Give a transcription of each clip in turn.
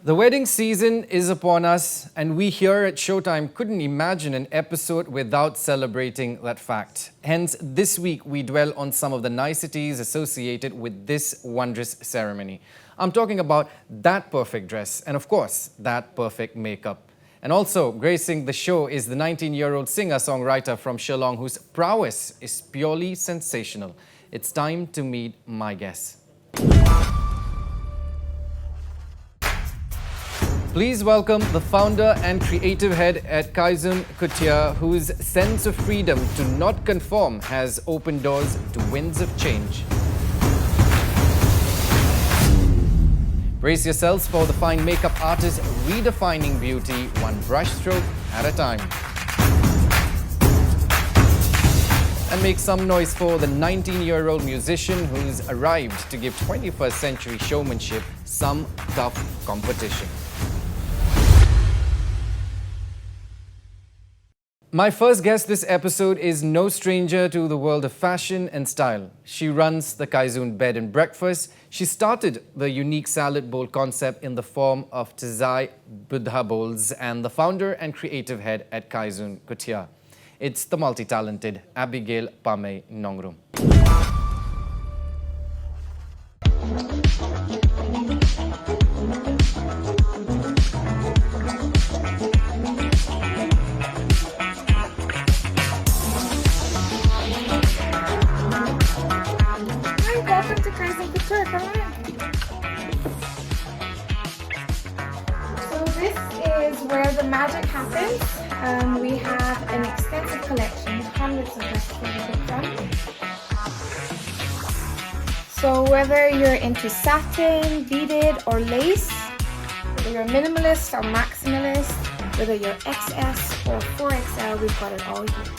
The wedding season is upon us, and we here at Showtime couldn't imagine an episode without celebrating that fact. Hence, this week we dwell on some of the niceties associated with this wondrous ceremony. I'm talking about that perfect dress and, of course, that perfect makeup. And also, gracing the show is the 19-year-old singer-songwriter from Shillong whose prowess is purely sensational. It's time to meet my guest. Please welcome the founder and creative head at Kaizun Couture, whose sense of freedom to not conform has opened doors to winds of change. Brace yourselves for the fine makeup artist redefining beauty one brushstroke at a time. And make some noise for the 19-year-old musician who's arrived to give 21st century showmanship some tough competition. My first guest this episode is no stranger to the world of fashion and style. She runs the Kaizun Bed and Breakfast. She started the unique salad bowl concept in the form of Tazai Buddha bowls and the founder and creative head at Kaizun Couture. It's the multi-talented ABIGAIL PAMEI NONGRUM. Welcome to Kaizun Couture, come on. So this is where the magic happens. We have an extensive collection, hundreds of dresses to pick from. So whether you're into satin, beaded or lace, whether you're minimalist or maximalist, whether you're XS or 4XL, we've got it all here.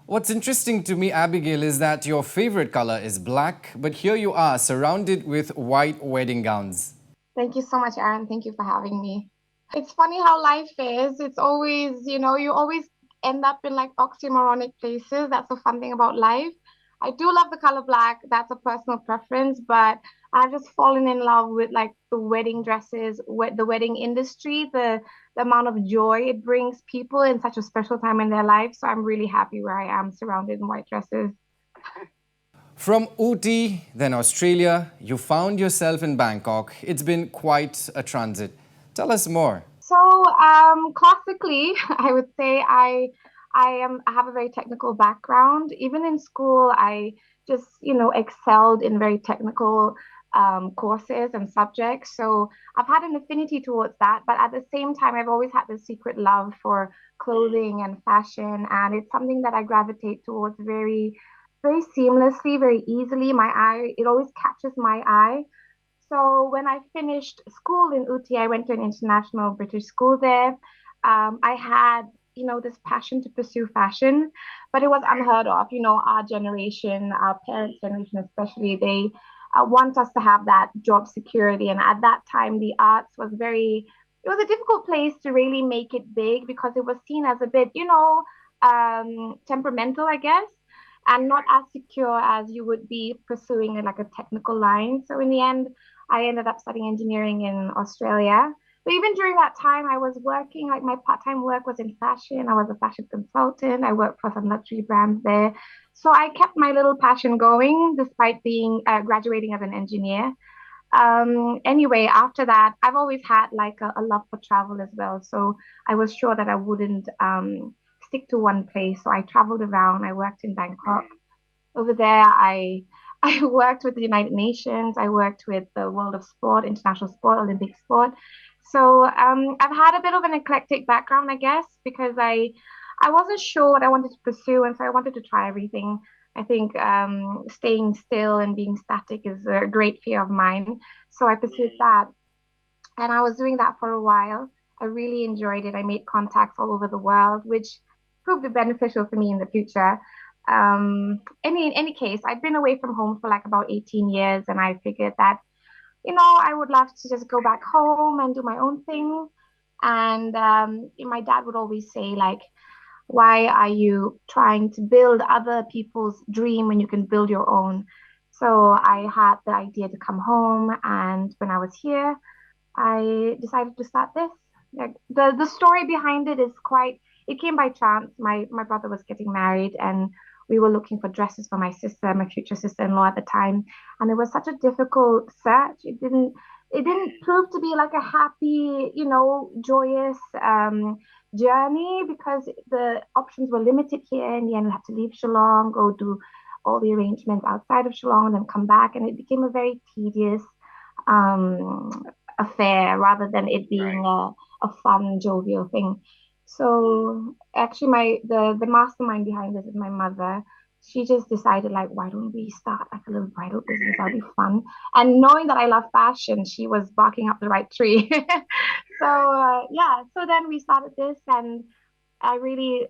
What's interesting to me, Abigail, is that your favorite color is black, but here you are surrounded with white wedding gowns. Thank you so much, Aaron. Thank you for having me. It's funny how life is. It's always, you always end up in like oxymoronic places. That's the fun thing about life. I do love the color black. That's a personal preference, but I've just fallen in love with like the wedding dresses, the wedding industry, the amount of joy it brings people in such a special time in their life. So I'm really happy where I am surrounded in white dresses. From Ooty, then Australia, you found yourself in Bangkok. It's been quite a transit. Tell us more. So classically, I would say I have a very technical background. Even in school, I just, excelled in very technical courses and subjects. So I've had an affinity towards that. But at the same time, I've always had this secret love for clothing and fashion. And it's something that I gravitate towards very, very seamlessly, very easily. It always catches my eye. So when I finished school in Ooty, I went to an international British school there. I had this passion to pursue fashion, but it was unheard of. Our generation, our parents' generation especially, they want us to have that job security. And at that time, the arts was it was a difficult place to really make it big because it was seen as a bit, temperamental, I guess, and not as secure as you would be pursuing like a technical line. So in the end, I ended up studying engineering in Australia. But even during that time, I was working, like my part-time work was in fashion. I was a fashion consultant. I worked for some luxury brands there. So I kept my little passion going despite being graduating as an engineer. Anyway, after that, I've always had like a love for travel as well. So I was sure that I wouldn't stick to one place. So I traveled around. I worked in Bangkok. Over there, I I worked with the United Nations. I worked with the world of sport, international sport, Olympic sport. So I've had a bit of an eclectic background, I guess, because I wasn't sure what I wanted to pursue, and so I wanted to try everything. I think staying still and being static is a great fear of mine. So I pursued that, and I was doing that for a while. I really enjoyed it. I made contacts all over the world, which proved beneficial for me in the future. In any case, I'd been away from home for like about 18 years, and I figured that, I would love to just go back home and do my own thing. And my dad would always say, like, why are you trying to build other people's dream when you can build your own? So I had the idea to come home, and when I was here, I decided to start this. Like the story behind it is quite, it came by chance. My brother was getting married, and we were looking for dresses for my sister, my future sister-in-law at the time. And it was such a difficult search. It didn't prove to be like a happy, joyous journey, because the options were limited here. In the end, we had to leave Shillong, go do all the arrangements outside of Shillong, and then come back. And it became a very tedious um, affair rather than it being a fun, jovial thing. So actually, the mastermind behind this is my mother. She just decided, like, why don't we start like a little bridal business? That'll be fun. And knowing that I love fashion, she was barking up the right tree. So yeah, so then we started this, and I really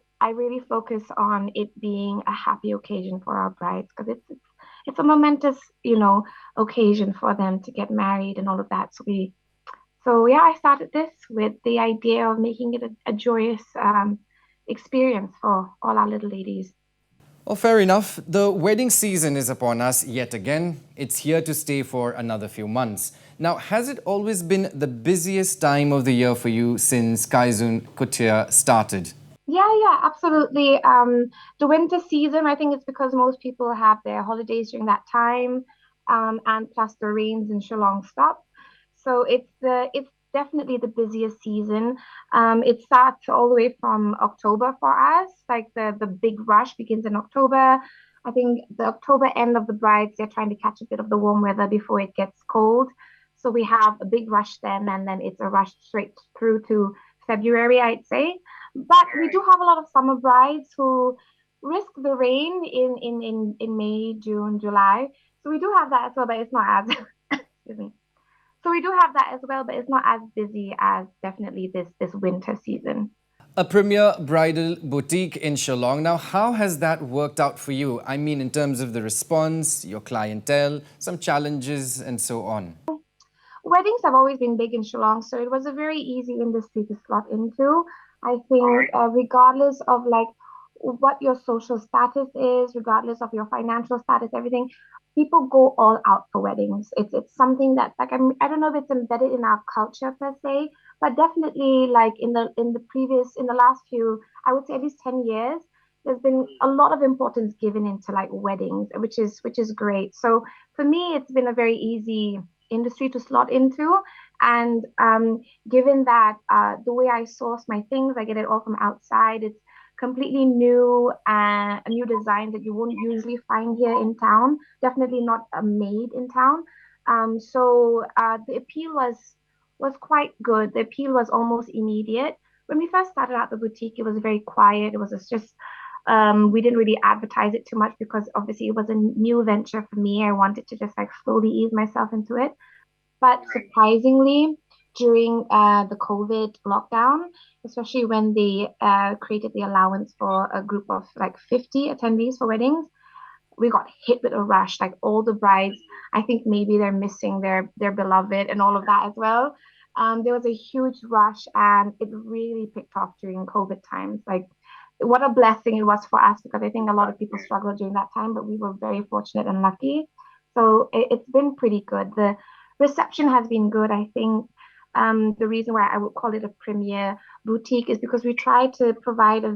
focus on it being a happy occasion for our brides, because it's a momentous, occasion for them to get married and all of that. So yeah, I started this with the idea of making it a joyous experience for all our little ladies. Well, fair enough. The wedding season is upon us yet again. It's here to stay for another few months. Now, has it always been the busiest time of the year for you since Kaizun Couture started? Yeah, absolutely. The winter season, I think it's because most people have their holidays during that time, and plus the rains in Shillong stop. So it's definitely the busiest season. It starts all the way from October for us. Like the big rush begins in October. I think the October end of the brides, they're trying to catch a bit of the warm weather before it gets cold. So we have a big rush then, and then it's a rush straight through to February, I'd say. But we do have a lot of summer brides who risk the rain in May, June, July. So we do have that as well, but it's not as excuse me. So we do have that as well, but it's not as busy as definitely this winter season. A premier bridal boutique in Shillong. Now, how has that worked out for you? I mean, in terms of the response, your clientele, some challenges, and so on. Weddings have always been big in Shillong, so it was a very easy industry to slot into. I think, regardless of like what your social status is, regardless of your financial status, everything, people go all out for weddings. It's something that, like, I don't know if it's embedded in our culture per se, but definitely like in the last few, I would say at least 10 years, there's been a lot of importance given into like weddings, which is great. So for me, it's been a very easy industry to slot into. And given that the way I source my things, I get it all from outside. It's completely new, a new design that you won't usually find here in town. Definitely not made in town. So the appeal was quite good. The appeal was almost immediate. When we first started out the boutique, it was very quiet. It was just we didn't really advertise it too much because obviously it was a new venture for me. I wanted to just like slowly ease myself into it. But surprisingly, during the COVID lockdown, especially when they created the allowance for a group of like 50 attendees for weddings, we got hit with a rush. Like all the brides, I think maybe they're missing their beloved and all of that as well. There was a huge rush, and it really picked off during COVID times. Like what a blessing it was for us, because I think a lot of people struggled during that time, but we were very fortunate and lucky. So it's been pretty good. The reception has been good. I think the reason why I would call it a premier boutique is because we try to provide a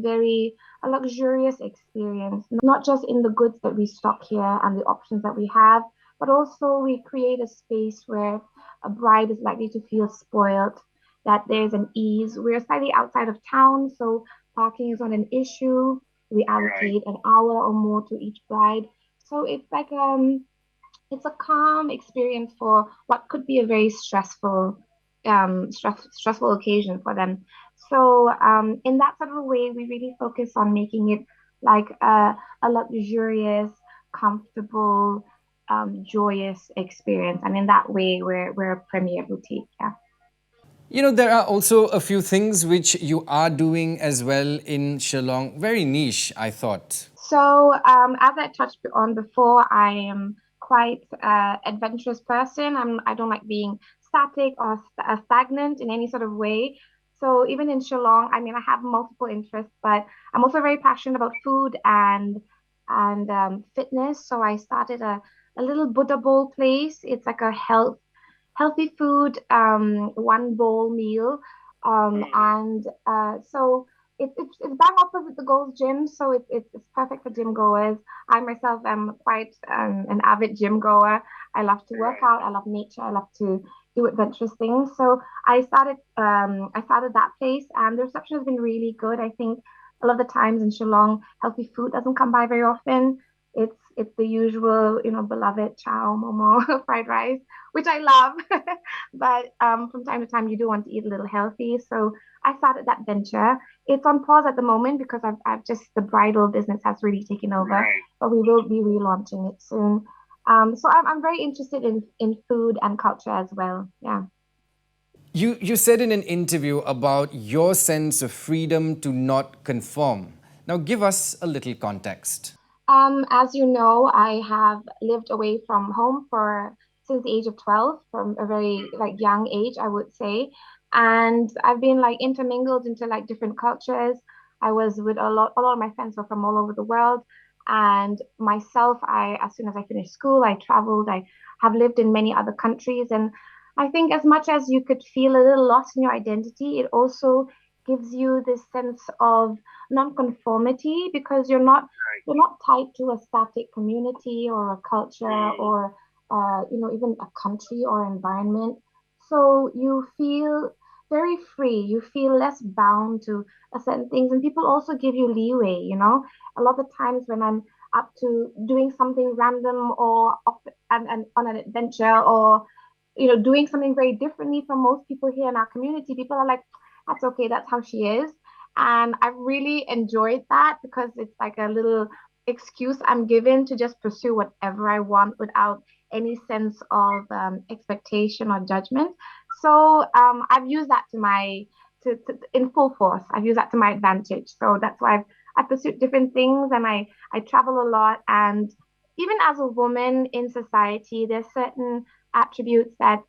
luxurious experience, not just in the goods that we stock here and the options that we have, but also we create a space where a bride is likely to feel spoiled, that there's an ease. We're slightly outside of town, so Parking is not an issue. We allocate an hour or more to each bride. So it's a calm experience for what could be a very stressful occasion for them. So in that sort of a way, we really focus on making it like a luxurious, comfortable, joyous experience. And in that way, we're a premier boutique. Yeah. You know, there are also a few things which you are doing as well in Shillong. Very niche, I thought. So, as I touched on before, I am quite adventurous person. I don't like being static or stagnant in any sort of way. So even in Shillong, I mean, I have multiple interests, but I'm also very passionate about food and fitness. So I started a little Buddha bowl place. It's like a healthy food, one bowl meal. And so it's bang opposite the Gold's Gym, so it's perfect for gym goers. I myself am quite an avid gym goer. I love to work out. I love nature. I love to do adventurous things. So I started that place, and the reception has been really good. I think a lot of the times in Shillong, healthy food doesn't come by very often. It's the usual, beloved chow, momo, fried rice, which I love. But from time to time, you do want to eat a little healthy. So I started that venture. It's on pause at the moment because I've just the bridal business has really taken over, but we will be relaunching it soon. So I'm very interested in food and culture as well. Yeah. You said in an interview about your sense of freedom to not conform. Now, give us a little context. As you know, I have lived away from home for since the age of 12, from a very like young age, I would say. And I've been like intermingled into like different cultures. I was with a lot of my friends were from all over the world. And myself, as soon as I finished school, I traveled. I have lived in many other countries. And I think as much as you could feel a little lost in your identity, it also gives you this sense of non-conformity because you're not tied to a static community or a culture or even a country or environment. So you feel very free. You feel less bound to a certain things, and people also give you leeway. A lot of times when I'm up to doing something random or and on an adventure or doing something very differently from most people here in our community, people are like, that's okay, that's how she is. And I've really enjoyed that because it's like a little excuse I'm given to just pursue whatever I want without any sense of expectation or judgment. So I've used that in full force. I've used that to my advantage. So that's why I pursued different things and I travel a lot. And even as a woman in society, there's certain attributes that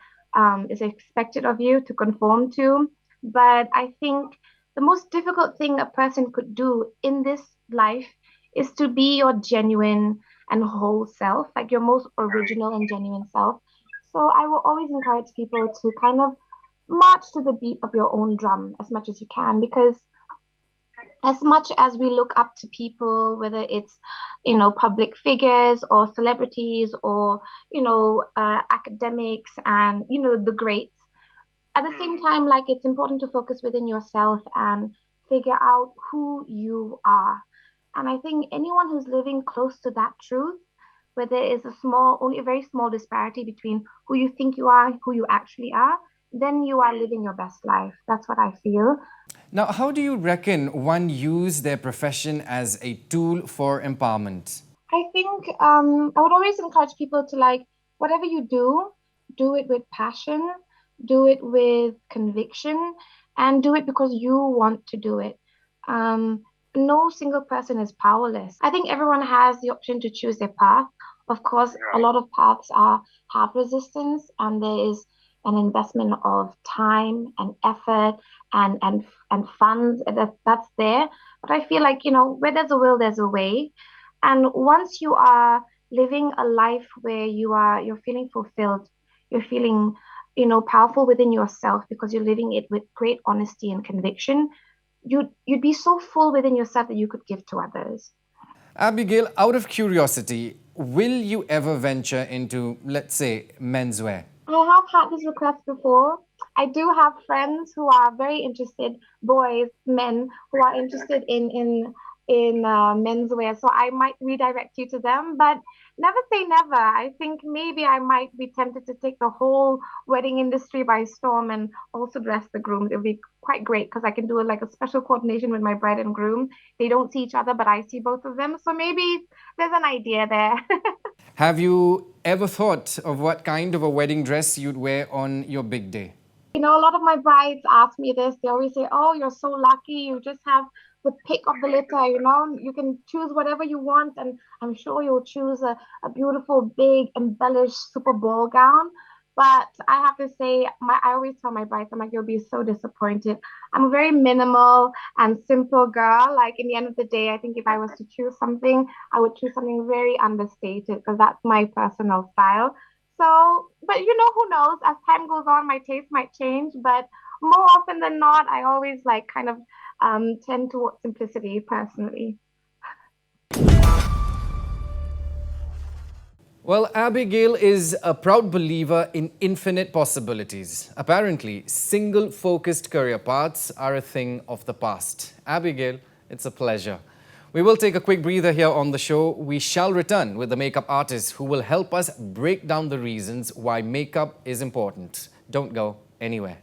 is expected of you to conform to. But I think the most difficult thing a person could do in this life is to be your genuine and whole self, like your most original and genuine self. So I will always encourage people to kind of march to the beat of your own drum as much as you can, because as much as we look up to people, whether it's, public figures or celebrities or, academics and, the greats, at the same time, like it's important to focus within yourself and figure out who you are. And I think anyone who's living close to that truth, where there is only a very small disparity between who you think you are and who you actually are, then you are living your best life. That's what I feel. Now, how do you reckon one use their profession as a tool for empowerment? I think I would always encourage people to like whatever you do it with passion, do it with conviction, and do it because you want to do it. Um, no single person is powerless. I think everyone has the option to choose their path. Of course, a lot of paths have resistance, and there is an investment of time and effort and funds that's there. But I feel like, where there's a will, there's a way. And once you are living a life where you're feeling fulfilled, you're feeling, powerful within yourself because you're living it with great honesty and conviction, you'd be so full within yourself that you could give to others. Abigail, out of curiosity, will you ever venture into, let's say, menswear? I have had this request before. I do have friends who are very interested, boys, men who are interested in menswear. So I might redirect you to them, but never say never. I think maybe I might be tempted to take the whole wedding industry by storm and also dress the grooms. It would be quite great because I can do like a special coordination with my bride and groom. They don't see each other, but I see both of them. So maybe there's an idea there. Have you ever thought of what kind of a wedding dress you'd wear on your big day? A lot of my brides ask me this. They always say, "Oh, you're so lucky. You just have the pick of the litter. You can choose whatever you want." And I'm sure you'll choose a beautiful, big, embellished super ball gown. But I have to say, I always tell my brides, I'm like, you'll be so disappointed. I'm a very minimal and simple girl. Like, in the end of the day, I think if I was to choose something, I would choose something very understated because that's my personal style. So, but who knows? As time goes on, my taste might change. But more often than not, I always like kind of tend towards simplicity personally. Well, Abigail is a proud believer in infinite possibilities. Apparently, single focused career paths are a thing of the past. Abigail, it's a pleasure. We will take a quick breather here on the show. We shall return with the makeup artist who will help us break down the reasons why makeup is important. Don't go anywhere.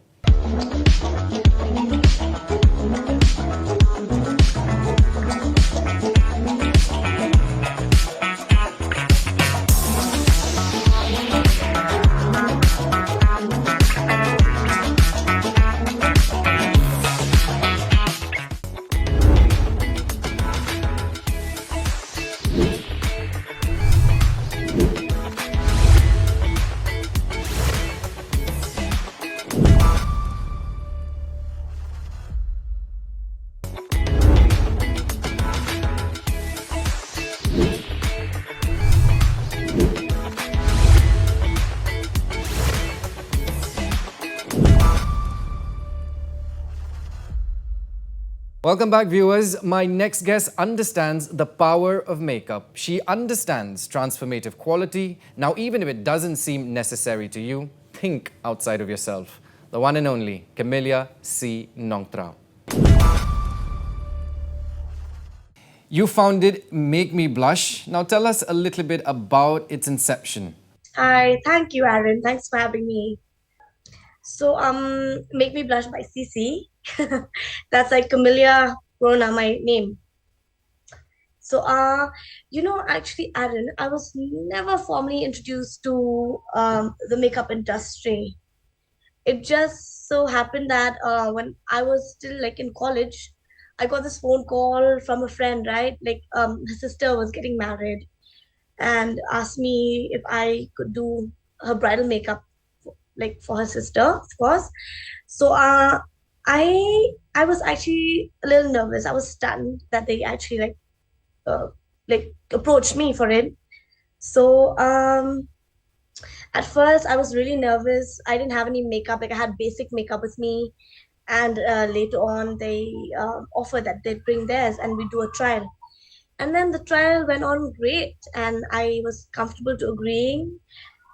Welcome back, viewers. My next guest understands the power of makeup. She understands transformative quality. Now, even if it doesn't seem necessary to you, think outside of yourself. The one and only CAMELLIA C. NONGTRAW. You founded Make Me Blush. Now, tell us a little bit about its inception. Hi, thank you, Aaron. Thanks for having me. So, Make Me Blush by CC. That's like Camellia Rona, my name. So, actually, Aaron, I was never formally introduced to the makeup industry. It just so happened that when I was still like in college, I got this phone call from a friend, right? Like, her sister was getting married and asked me if I could do her bridal makeup, like for her sister, of course. So I was actually a little nervous. I was stunned that they actually uh, like approached me for it. So at first I was really nervous. I didn't have any makeup. Like I had basic makeup with me, and later on they offered that they'd bring theirs and we do a trial. And then the trial went on great, and I was comfortable to agreeing.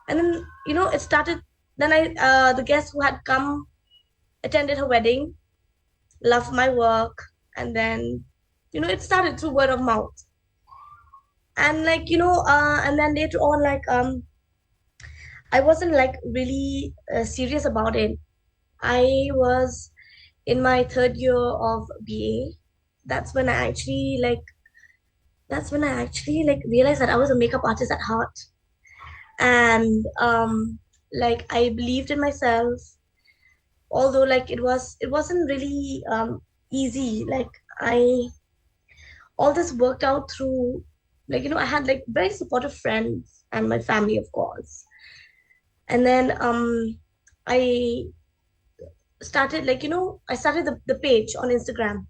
And then it started. Then the guest who had come attended her wedding, loved my work, and then it started through word of mouth. And and then later on, I wasn't like really serious about it. I was in my third year of BA. That's when I actually like. That's when I actually like realized that I was a makeup artist at heart, and like I believed in myself, although like it wasn't really easy. Like I all this worked out through I had like very supportive friends and my family, of course. And then I started I started the page on Instagram.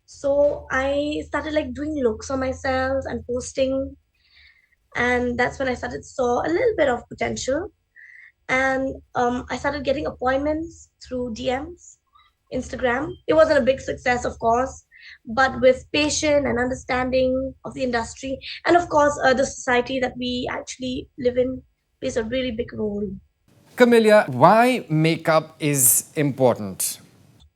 So I started like doing looks on myself and posting, and that's when I started saw a little bit of potential. And I started getting appointments through DMs, Instagram. It wasn't a big success, of course, but with patience and understanding of the industry, and of course, the society that we actually live in plays a really big role. Camellia, why makeup is important?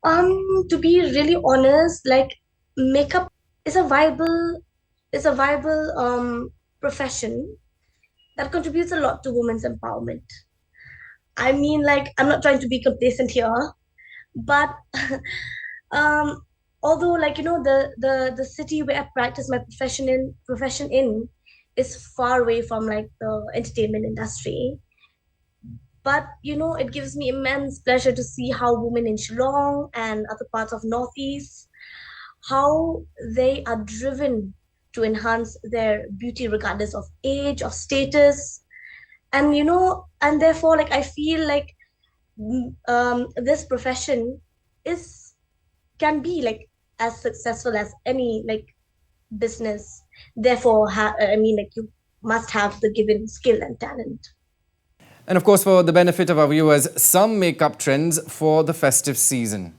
To be really honest, like makeup is a viable profession that contributes a lot to women's empowerment. I mean, like, I'm not trying to be complacent here, but um, although, like, the city where I practice my profession in is far away from like the entertainment industry, but it gives me immense pleasure to see how women in Shillong and other parts of Northeast, how they are driven to enhance their beauty regardless of age, of status, and and therefore, like, I feel like this profession is can be like as successful as any like business. Therefore, I mean, like, you must have the given skill and talent. And of course, for the benefit of our viewers, some makeup trends for the festive season.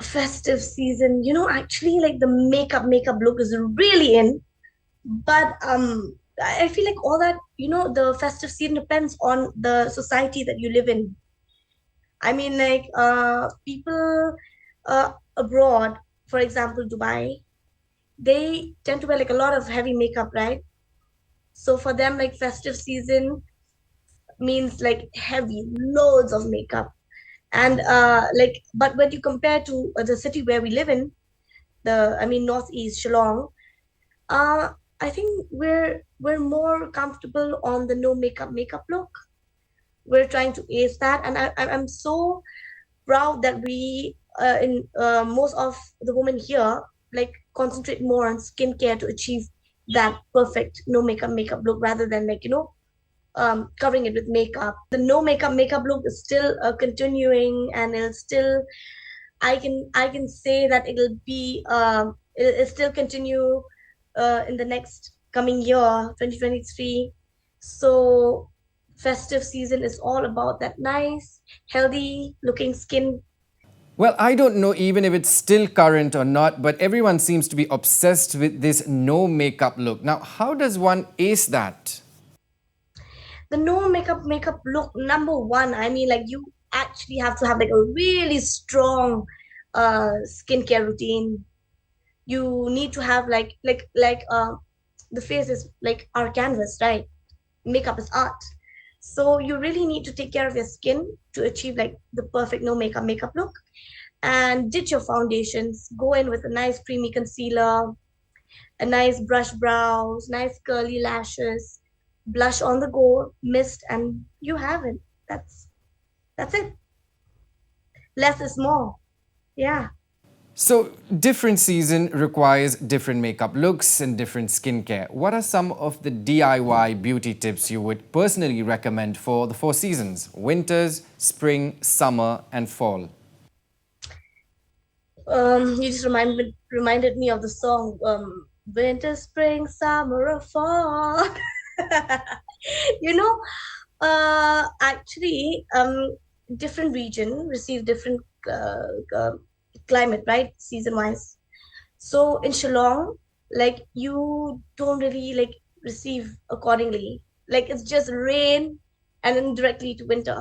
Festive season, actually, like the makeup look is really in, but I feel like all that, the festive season depends on the society that you live in. I mean, like, people abroad, for example, Dubai, they tend to wear like a lot of heavy makeup, right? So for them, like, festive season means like heavy, loads of makeup. And like, but when you compare to the city where we live in, I mean, Northeast Shillong, uh, I think we're more comfortable on the no makeup look. We're trying to ace that, and I'm so proud that we in most of the women here like concentrate more on skincare to achieve that perfect no makeup look rather than like covering it with makeup. The no makeup look is still continuing, and it'll still I can say that it'll still continue in the next coming year 2023. So festive season is all about that nice healthy looking skin. Well, I don't know even if it's still current or not, but everyone seems to be obsessed with this no makeup look. Now, how does one ace that? The no makeup look, number one, I mean, like, you actually have to have like a really strong skincare routine. You need to have like the face is like our canvas, right? Makeup is art. So you really need to take care of your skin to achieve like the perfect no makeup look. And ditch your foundations, go in with a nice creamy concealer, a nice brush brows, nice curly lashes, blush on the go, mist, and you have it. That's it. Less is more. Yeah. So, different season requires different makeup looks and different skincare. What are some of the DIY beauty tips you would personally recommend for the four seasons? Winters, spring, summer, and fall. You just reminded me of the song Winter, Spring, Summer, or Fall. you know, actually, different region receive different climate, right? Season wise. So in Shillong, like, you don't really like receive accordingly. Like, it's just rain and then directly to winter.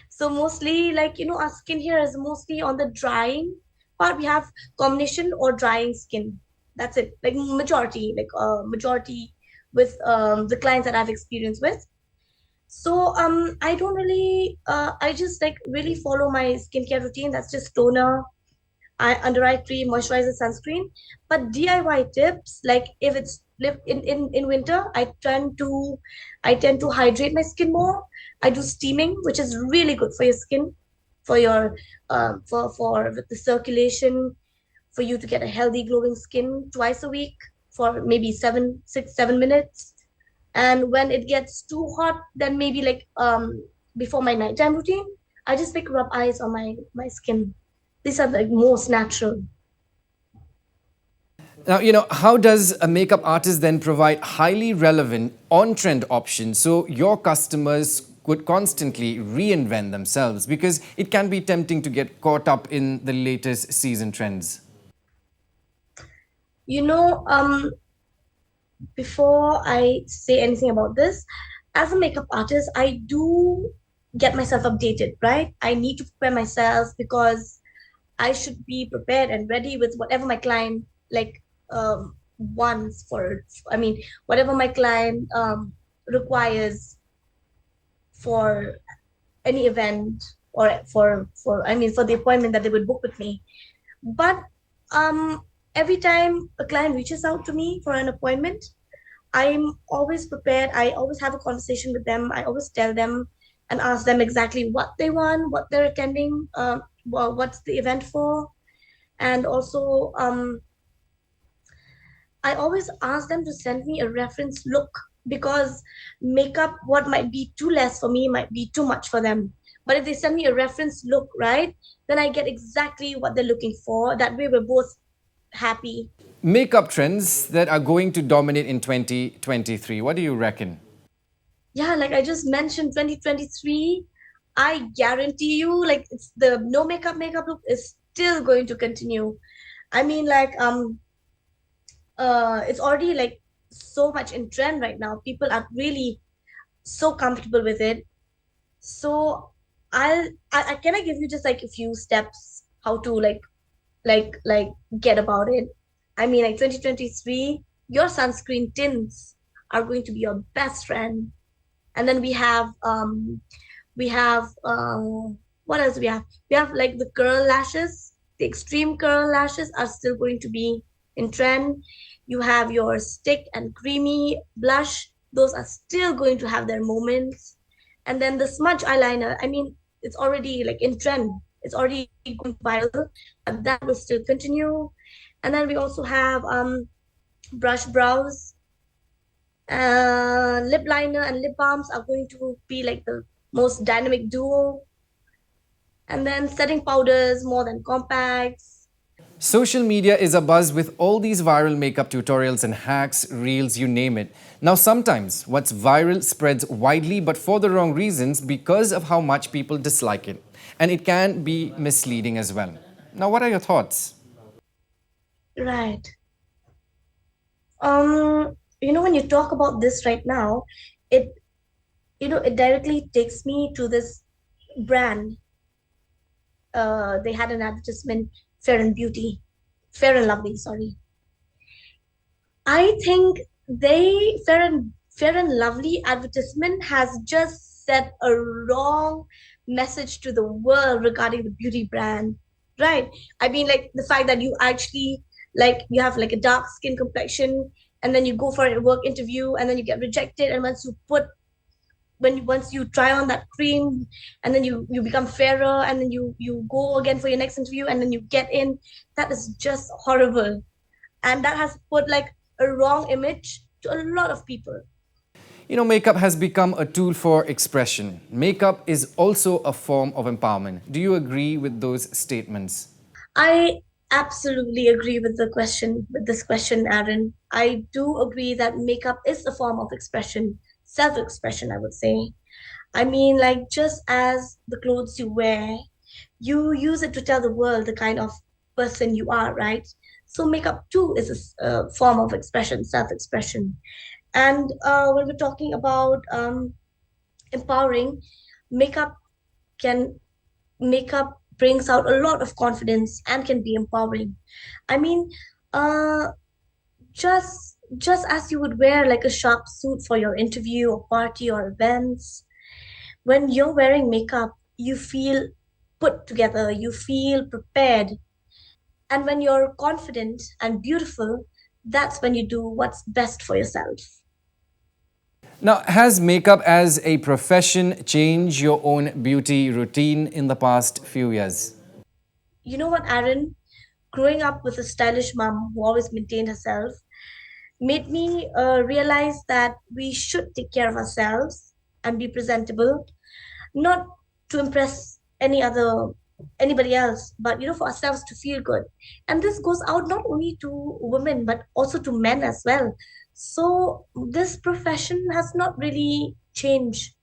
So mostly, like, our skin here is mostly on the drying part. We have combination or drying skin. That's it. Like, majority with the clients that I've experienced with. So I don't really I just like really follow my skincare routine. That's just toner, under eye cream, moisturizer, sunscreen. But DIY tips, like, if it's in winter, I tend to hydrate my skin more. I do steaming, which is really good for your skin, for your for with the circulation, for you to get a healthy glowing skin twice a week for maybe 7 6 7 minutes. And when it gets too hot, then maybe like before my nighttime routine, I just like rub eyes on my skin. These are the most natural. Now, how does a makeup artist then provide highly relevant, on trend options so your customers could constantly reinvent themselves? Because it can be tempting to get caught up in the latest season trends. You know, before I say anything about this, as a makeup artist, I do get myself updated, right? I need to prepare myself because I should be prepared and ready with whatever my client like wants for, I mean, whatever my client requires for any event, or for I mean for the appointment that they would book with me. But um every time a client reaches out to me for an appointment, I'm always prepared. I always have a conversation with them. I always tell them and ask them exactly what they want, what they're attending, well, what's the event for. And also, I always ask them to send me a reference look, because makeup, what might be too less for me, might be too much for them. But if they send me a reference look, right, then I get exactly what they're looking for. That way, we're both happy. Makeup trends that are going to dominate in 2023. What do you reckon? Yeah, like I just mentioned, 2023, I guarantee you, like it's the no makeup look is still going to continue. I mean, like it's already like so much in trend right now. People are really so comfortable with it. So I can I give you just like a few steps how to like get about it. I mean, like 2023, your sunscreen tints are going to be your best friend. And then we have what else we have? We have like the curl lashes. The extreme curl lashes are still going to be in trend. You have your stick and creamy blush. Those are still going to have their moments. And then the smudge eyeliner, I mean, it's already like in trend. It's already going viral, but that will still continue. And then we also have brush brows. Lip liner and lip balms are going to be like the most dynamic duo. And then setting powders more than compacts. Social media is abuzz with all these viral makeup tutorials and hacks, reels, you name it. Now, sometimes what's viral spreads widely, but for the wrong reasons because of how much people dislike it. And it can be misleading as well. Now, what are your thoughts? Right. When you talk about this right now, it it directly takes me to this brand. They had an advertisement, Fair and Lovely, sorry. I think Fair and Lovely advertisement has just set a wrong message to the world regarding the beauty brand, right? I mean, like the fact that you actually like you have like a dark skin complexion, and then you go for a work interview, and then you get rejected, and once you try on that cream, and then you become fairer, and then you go again for your next interview, and then you get in. That is just horrible, and that has put like a wrong image to a lot of people. You know, makeup has become a tool for expression. Makeup is also a form of empowerment. Do you agree with those statements? I absolutely agree with this question, Aaron. I do agree that makeup is a form of expression, self-expression, I would say. I mean, like just as the clothes you wear, you use it to tell the world the kind of person you are, right? So makeup too is a form of expression, self-expression. And when we're talking about empowering, makeup can makeup brings out a lot of confidence and can be empowering. I mean, uh, just as you would wear like a sharp suit for your interview or party or events, when you're wearing makeup, you feel put together, you feel prepared. And when you're confident and beautiful, that's when you do what's best for yourself. Now, has makeup as a profession changed your own beauty routine in the past few years? You know what, Aaron? Growing up with a stylish mom who always maintained herself made me realize that we should take care of ourselves and be presentable, not to impress anybody else, but for ourselves to feel good. And this goes out not only to women but also to men as well. So this profession has not really changed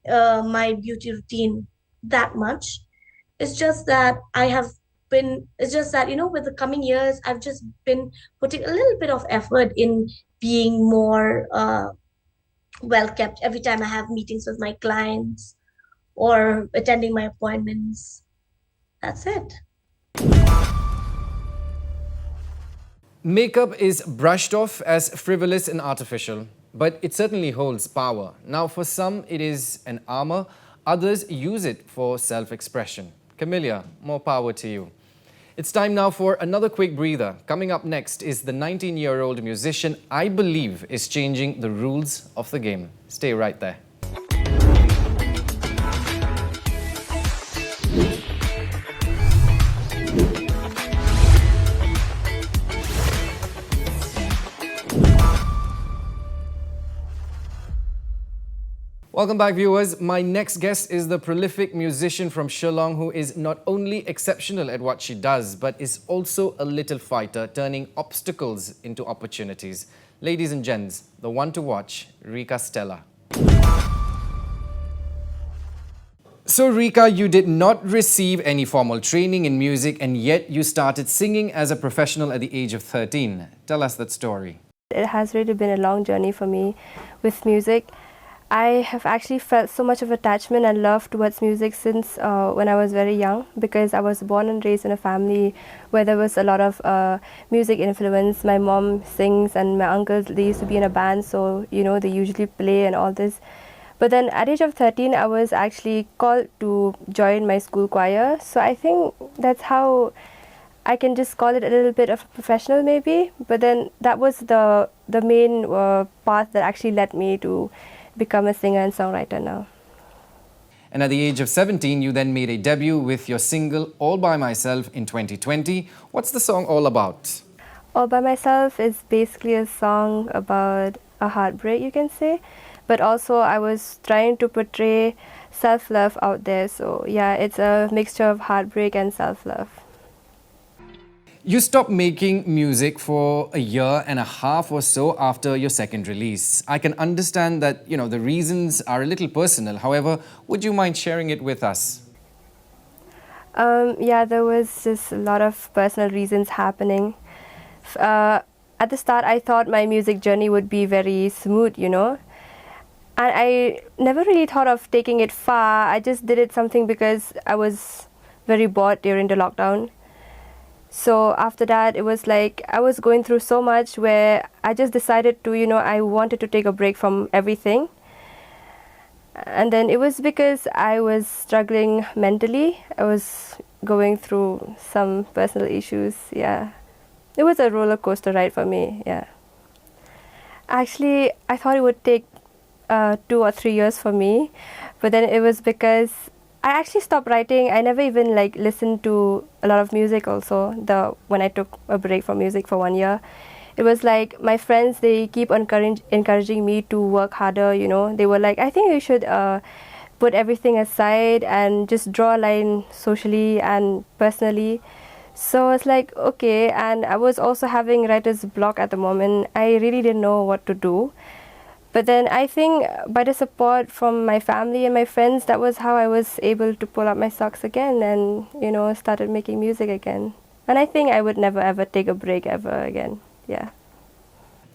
my beauty routine that much. It's just that, with the coming years, I've just been putting a little bit of effort in being more well kept every time I have meetings with my clients, or attending my appointments. That's it. Makeup is brushed off as frivolous and artificial, but it certainly holds power. Now, for some, it is an armor. Others use it for self-expression. CAMELLIA, more power to you. It's time now for another quick breather. Coming up next is the 19-year-old musician I believe is changing the rules of the game. Stay right there. Welcome back, viewers. My next guest is the prolific musician from Shillong who is not only exceptional at what she does, but is also a little fighter, turning obstacles into opportunities. Ladies and gents, the one to watch, RICAA STELLA. So RICAA, you did not receive any formal training in music, and yet you started singing as a professional at the age of 13. Tell us that story. It has really been a long journey for me with music. I have actually felt so much of attachment and love towards music since when I was very young, because I was born and raised in a family where there was a lot of music influence. My mom sings and my uncles, they used to be in a band, so you know, they usually play and all this. But then at the age of 13, I was actually called to join my school choir. So I think that's how I can just call it a little bit of a professional maybe. But then that was the main path that actually led me to become a singer and songwriter now. And at the age of 17, you then made a debut with your single All By Myself in 2020. What's the song all about? All By Myself is basically a song about a heartbreak, you can say. But also I was trying to portray self-love out there. So yeah, it's a mixture of heartbreak and self-love. You stopped making music for a year and a half or so after your second release. I can understand that, the reasons are a little personal. However, would you mind sharing it with us? Yeah, there was just a lot of personal reasons happening. At the start, I thought my music journey would be very smooth, And I never really thought of taking it far. I just did it something because I was very bored during the lockdown. So after that, it was like I was going through so much where I just decided to, I wanted to take a break from everything. And then it was because I was struggling mentally. I was going through some personal issues, yeah. It was a roller coaster ride for me, yeah. Actually, I thought it would take 2 or 3 years for me, but then it was because I actually stopped writing. I never even listened to a lot of music also, when I took a break from music for 1 year. It was like my friends, they keep encouraging me to work harder, They were like, I think you should put everything aside and just draw a line socially and personally. So it's like, okay, and I was also having writer's block at the moment. I really didn't know what to do. But then I think by the support from my family and my friends, that was how I was able to pull up my socks again and, started making music again. And I think I would never ever take a break ever again, yeah.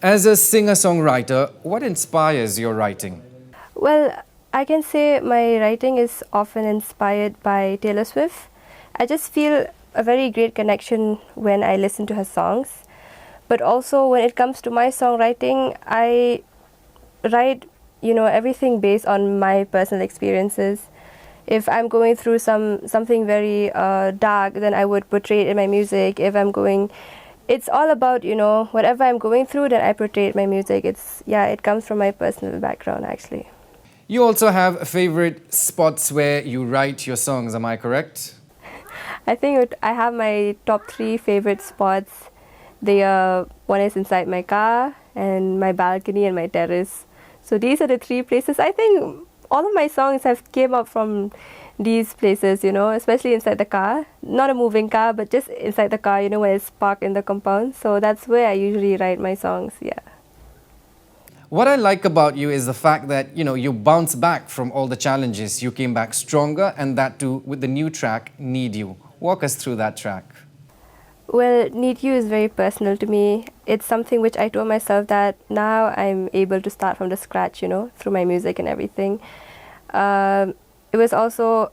As a singer-songwriter, what inspires your writing? Well, I can say my writing is often inspired by Taylor Swift. I just feel a very great connection when I listen to her songs. But also when it comes to my songwriting, I write, everything based on my personal experiences. If I'm going through something very dark, then I would portray it in my music. It's all about, whatever I'm going through, then I portray it in my music. It comes from my personal background, actually. You also have favorite spots where you write your songs, am I correct? I think I have my top 3 favorite spots. One is inside my car, and my balcony, and my terrace. So these are the 3 places. I think all of my songs have came up from these places, especially inside the car. Not a moving car, but just inside the car, where it's parked in the compound. So that's where I usually write my songs, yeah. What I like about you is the fact that, you bounce back from all the challenges. You came back stronger, and that too with the new track, Need You. Walk us through that track. Well, Need You is very personal to me. It's something which I told myself that now I'm able to start from the scratch, through my music and everything. it was also,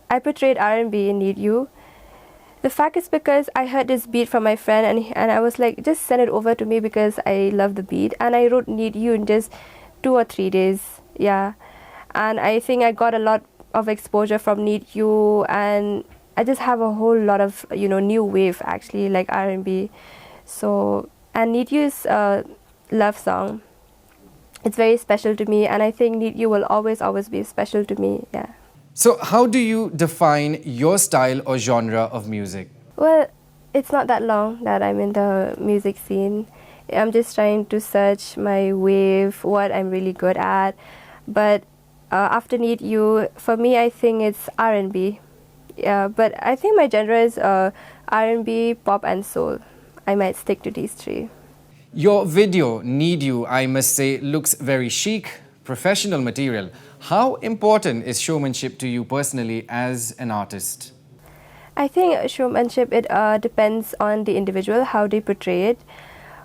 I portrayed R&B in Need You. The fact is because I heard this beat from my friend and I was like, just send it over to me because I love the beat. And I wrote Need You in just 2 or 3 days. Yeah. And I think I got a lot of exposure from Need You, and I just have a whole lot of, new wave actually, like R&B. So, and Need You is a love song. It's very special to me, and I think Need You will always, always be special to me. Yeah. So how do you define your style or genre of music? Well, it's not that long that I'm in the music scene. I'm just trying to search my wave, what I'm really good at. But after Need You, for me, I think it's R&B. Yeah, but I think my genre is R&B, pop, and soul. I might stick to these 3. Your video, Need You, I must say, looks very chic, professional material. How important is showmanship to you personally as an artist? I think showmanship, it depends on the individual, how they portray it.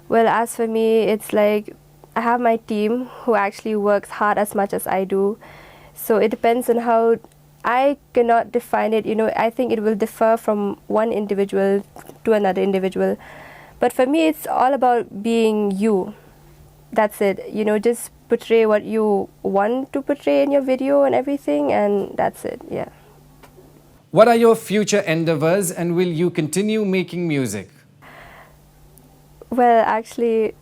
Well, as for me, it's like I have my team who actually works hard as much as I do. So it depends on how. I cannot define it, I think it will differ from one individual to another individual. But for me, it's all about being you. That's it, just portray what you want to portray in your video and everything, and that's it, yeah. What are your future endeavors, and will you continue making music? Well, actually,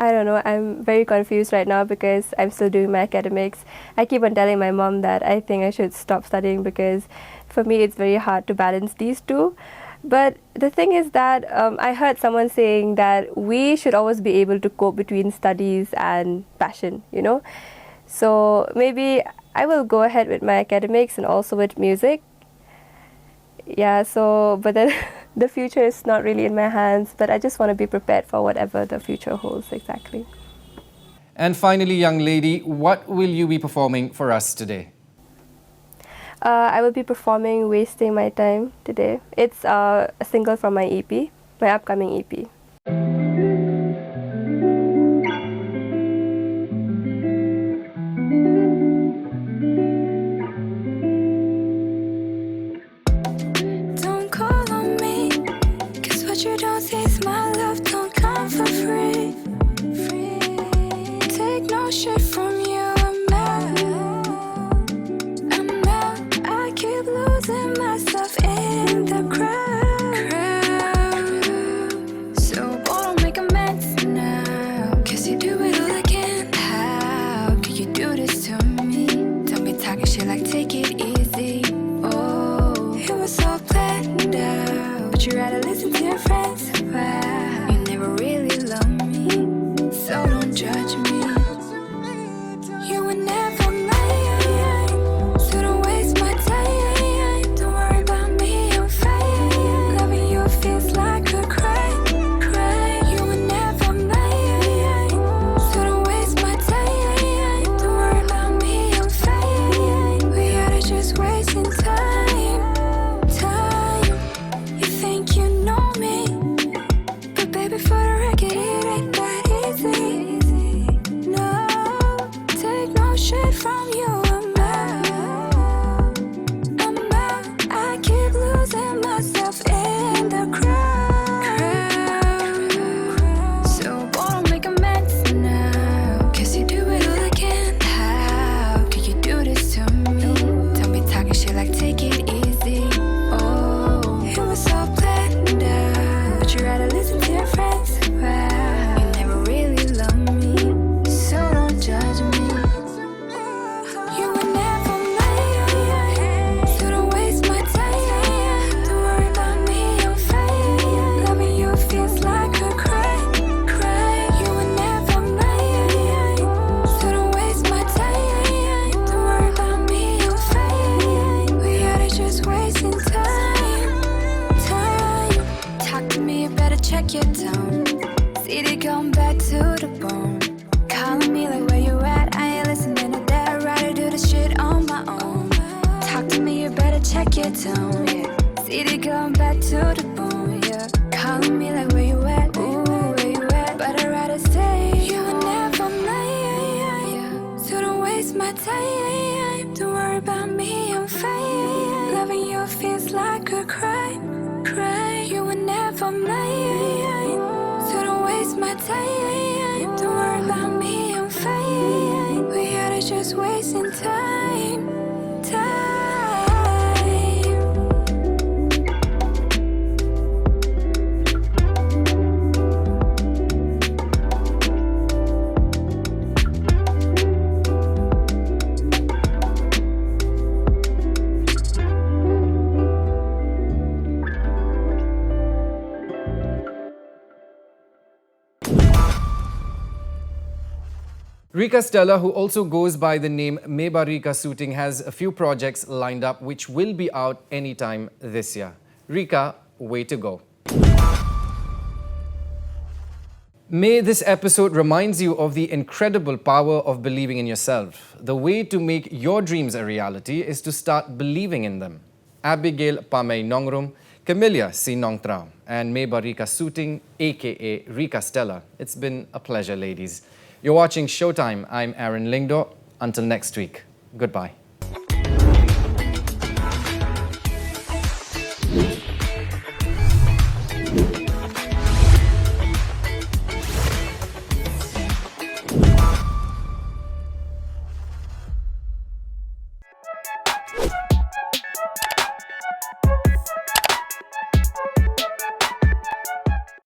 I don't know. I'm very confused right now because I'm still doing my academics. I keep on telling my mom that I think I should stop studying because for me it's very hard to balance these 2. But the thing is that I heard someone saying that we should always be able to cope between studies and passion, So maybe I will go ahead with my academics and also with music. Yeah, but then the future is not really in my hands, but I just want to be prepared for whatever the future holds exactly. And finally, young lady, what will you be performing for us today? I will be performing Wasting My Time today. It's a single from my EP, my upcoming EP. You don't taste my love, don't come for free. Take no shit from you, I'm out. I keep losing myself in the crowd. So boy, don't make amends now, 'cause you do it all again. How could you do this to me? Don't be talking shit like take it easy. Oh, it was all planned out, but you rather listen to your friends. Wow, you never really love me, so don't judge me. You were never mine, so don't waste my time. Don't worry about me, I'm fine. Loving you feels like a crime. You were never mine, so don't waste my time. Don't worry about me, I'm fine. We are just wasting time. You think you know me, but baby, for the record, it ain't that easy. could cry, cry. You were never mine, so don't waste my time. Don't worry about me, I'm fine. We gotta just wasting time, time. RICAA Stella, who also goes by the name RICAA Suiting, has a few projects lined up which will be out anytime this year. RICAA, way to go. May this episode reminds you of the incredible power of believing in yourself. The way to make your dreams a reality is to start believing in them. ABIGAIL PAMEI NONGRUM, CAMELLIA si NONGTRAW, and RICAA Suiting, aka RICAA Stella. It's been a pleasure, ladies. You're watching Showtime. I'm Lyndoh. Until next week, goodbye.